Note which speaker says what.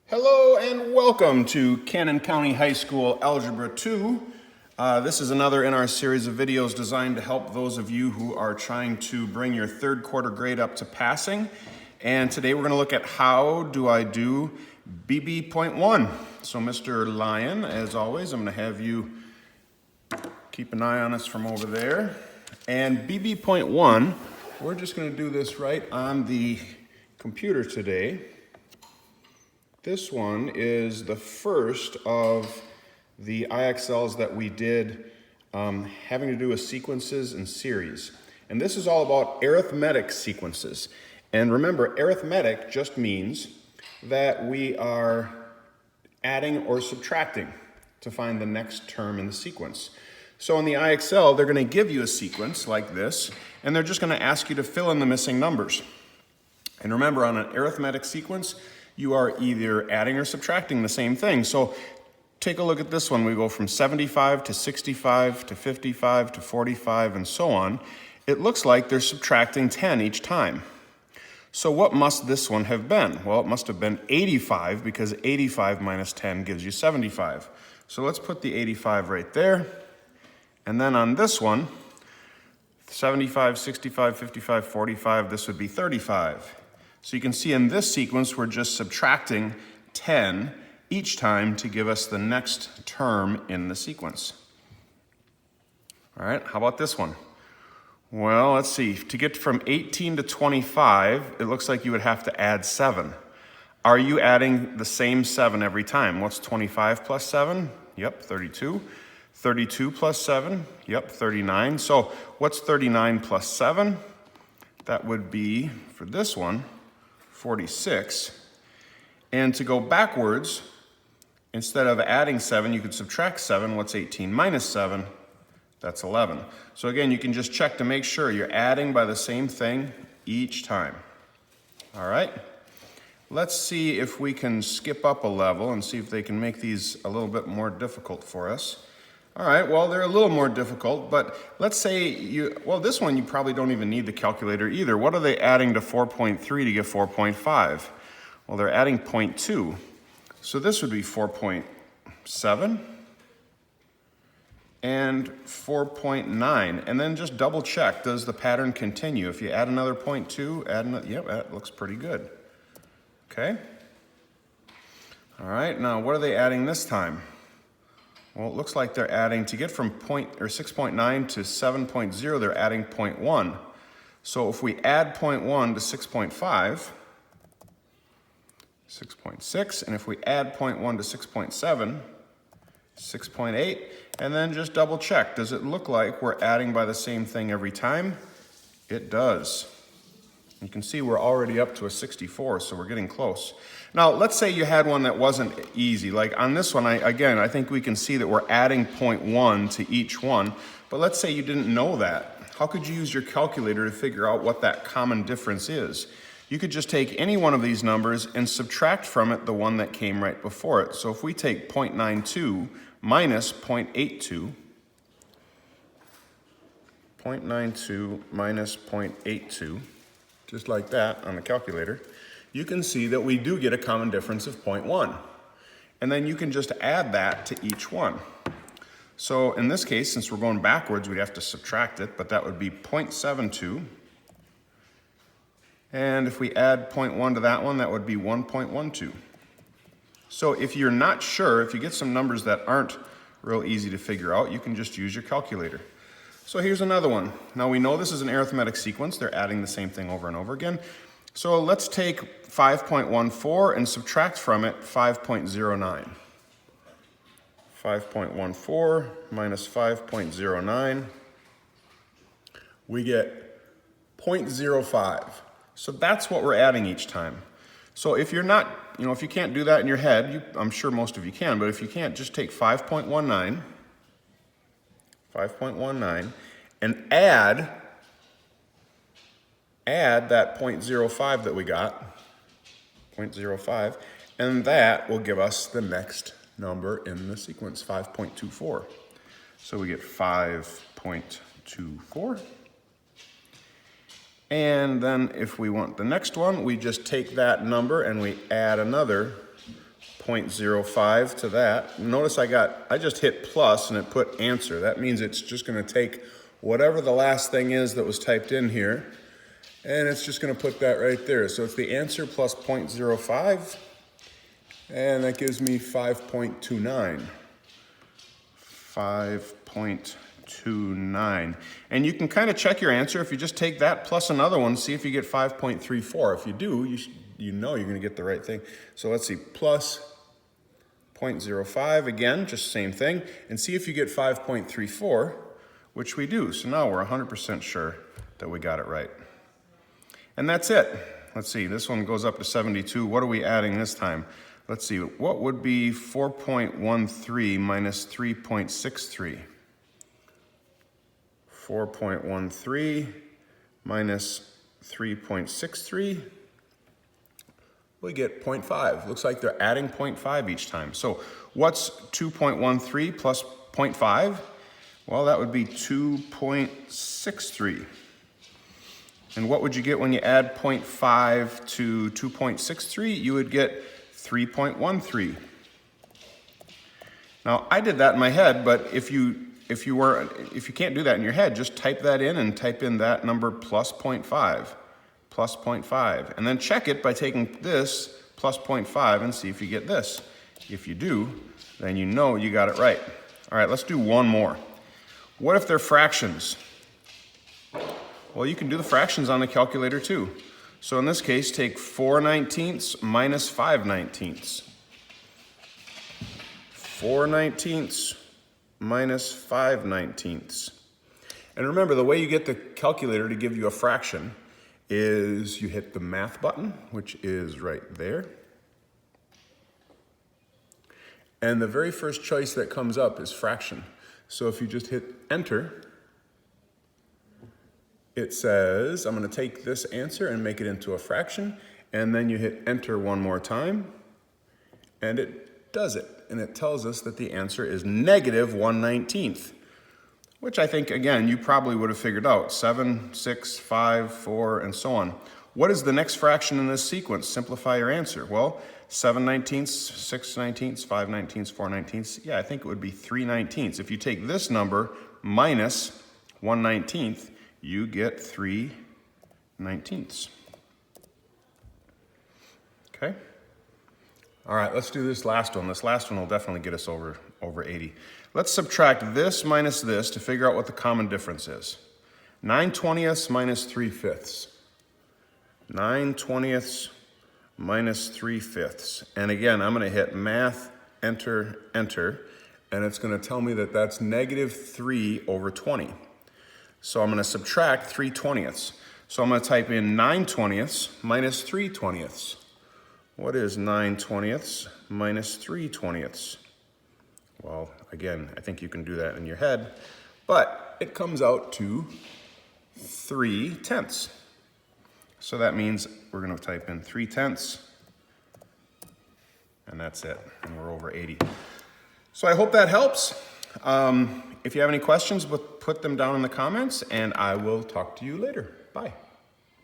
Speaker 1: Hello and welcome to Cannon County High School Algebra 2. This is another in our series of videos designed to help those of you who are trying to bring your third quarter grade up to passing. And today we're going to look at how do I do BB.1. So Mr. Lyon, as always, I'm going to have you keep an eye on us from over there. And BB.1, we're just going to do this right on the computer today. This one is the first of the IXLs that we did having to do with sequences and series. And this is all about arithmetic sequences. And remember, arithmetic just means that we are adding or subtracting to find the next term in the sequence. So in the IXL, they're going to give you a sequence like this, and they're just going to ask you to fill in the missing numbers. And remember, on an arithmetic sequence, you are either adding or subtracting the same thing. So take a look at this one. We go from 75 to 65 to 55 to 45 and so on. It looks like they're subtracting 10 each time. So what must this one have been? Well, it must have been 85 because 85 minus 10 gives you 75. So let's put the 85 right there. And then on this one, 75, 65, 55, 45, this would be 35. So you can see in this sequence, we're just subtracting 10 each time to give us the next term in the sequence. All right, how about this one? Well, let's see. To get from 18 to 25, it looks like you would have to add 7. Are you adding the same 7 every time? What's 25 plus 7? Yep, 32. 32 plus 7? Yep, 39. So what's 39 plus 7? That would be, for this one, 46. And to go backwards, instead of adding 7, you could subtract 7. What's 18 minus 7? That's 11. So again, you can just check to make sure you're adding by the same thing each time. All right? Let's see if we can skip up a level and see if they can make these a little bit more difficult for us. All right, well, they're a little more difficult, but let's say this one you probably don't even need the calculator either. What are they adding to 4.3 to get 4.5? Well, they're adding 0.2. So this would be 4.7 and 4.9. And then just double check, does the pattern continue? If you add another 0.2, add another, yep, that looks pretty good. Okay? All right, now what are they adding this time? Well, it looks like they're adding, to get from 6.9 to 7.0, they're adding 0.1. So if we add 0.1 to 6.5, 6.6, and if we add 0.1 to 6.7, 6.8, and then just double check. Does it look like we're adding by the same thing every time? It does. You can see we're already up to a 64, so we're getting close. Now, let's say you had one that wasn't easy. Like on this one, I think we can see that we're adding 0.1 to each one. But let's say you didn't know that. How could you use your calculator to figure out what that common difference is? You could just take any one of these numbers and subtract from it the one that came right before it. So if we take 0.92 minus 0.82, 0.92 minus 0.82, just like that on the calculator, you can see that we do get a common difference of 0.1. And then you can just add that to each one. So in this case, since we're going backwards, we'd have to subtract it, but that would be 0.72. And if we add 0.1 to that one, that would be 1.12. So if you're not sure, if you get some numbers that aren't real easy to figure out, you can just use your calculator. So here's another one. Now we know this is an arithmetic sequence. They're adding the same thing over and over again. So let's take 5.14 and subtract from it 5.09. 5.14 minus 5.09, we get 0.05. So that's what we're adding each time. So if you're not, if you can't do that in your head, I'm sure most of you can, but if you can't, just take 5.19, and add that 0.05 that we got, 0.05, and that will give us the next number in the sequence, 5.24. So we get 5.24. And then if we want the next one, we just take that number and we add another 0.05 to that. Notice I just hit plus and it put answer. That means it's just gonna take whatever the last thing is that was typed in here, and it's just gonna put that right there. So it's the answer plus 0.05, and that gives me 5.29. 5.29. And you can kind of check your answer if you just take that plus another one, see if you get 5.34. If you do, you know you're gonna get the right thing. So let's see, plus 0.05, again, just same thing, and see if you get 5.34, which we do. So now we're 100% sure that we got it right. And that's it. Let's see, this one goes up to 72. What are we adding this time? Let's see, what would be 4.13 minus 3.63? 4.13 minus 3.63, we get 0.5. Looks like they're adding 0.5 each time. So what's 2.13 plus 0.5? Well, that would be 2.63. And what would you get when you add 0.5 to 2.63? You would get 3.13. Now, I did that in my head, but if you can't do that in your head, just type that in and type in that number plus 0.5, plus 0.5, and then check it by taking this plus 0.5 and see if you get this. If you do, then you know you got it right. All right, let's do one more. What if they're fractions? Well, you can do the fractions on the calculator too. So in this case, take 4/19 minus 5/19. 4/19 minus 5/19. And remember, the way you get the calculator to give you a fraction is you hit the math button, which is right there. And the very first choice that comes up is fraction. So if you just hit enter, it says, I'm going to take this answer and make it into a fraction, and then you hit enter one more time, and it does it. And it tells us that the answer is negative 1/19, which I think, again, you probably would have figured out. 7, 6, 5, 4, and so on. What is the next fraction in this sequence? Simplify your answer. Well, 7/19, 6/19, 5/19, 4/19. Yeah, I think it would be 3/19. If you take this number minus 1/19, you get 3/19. Okay? All right, let's do this last one. This last one will definitely get us over 80. Let's subtract this minus this to figure out what the common difference is. 9/20 minus 3/5. 9/20 minus 3/5. And again, I'm going to hit math, enter, enter, and it's going to tell me that that's negative 3/20. So I'm going to subtract 3/20. So I'm going to type in 9/20 minus 3/20. What is 9/20 minus 3/20? Well, again, I think you can do that in your head, but it comes out to 3/10. So that means we're going to type in 3/10, and that's it, and we're over 80. So I hope that helps. If you have any questions, put them down in the comments, and I will talk to you later. Bye.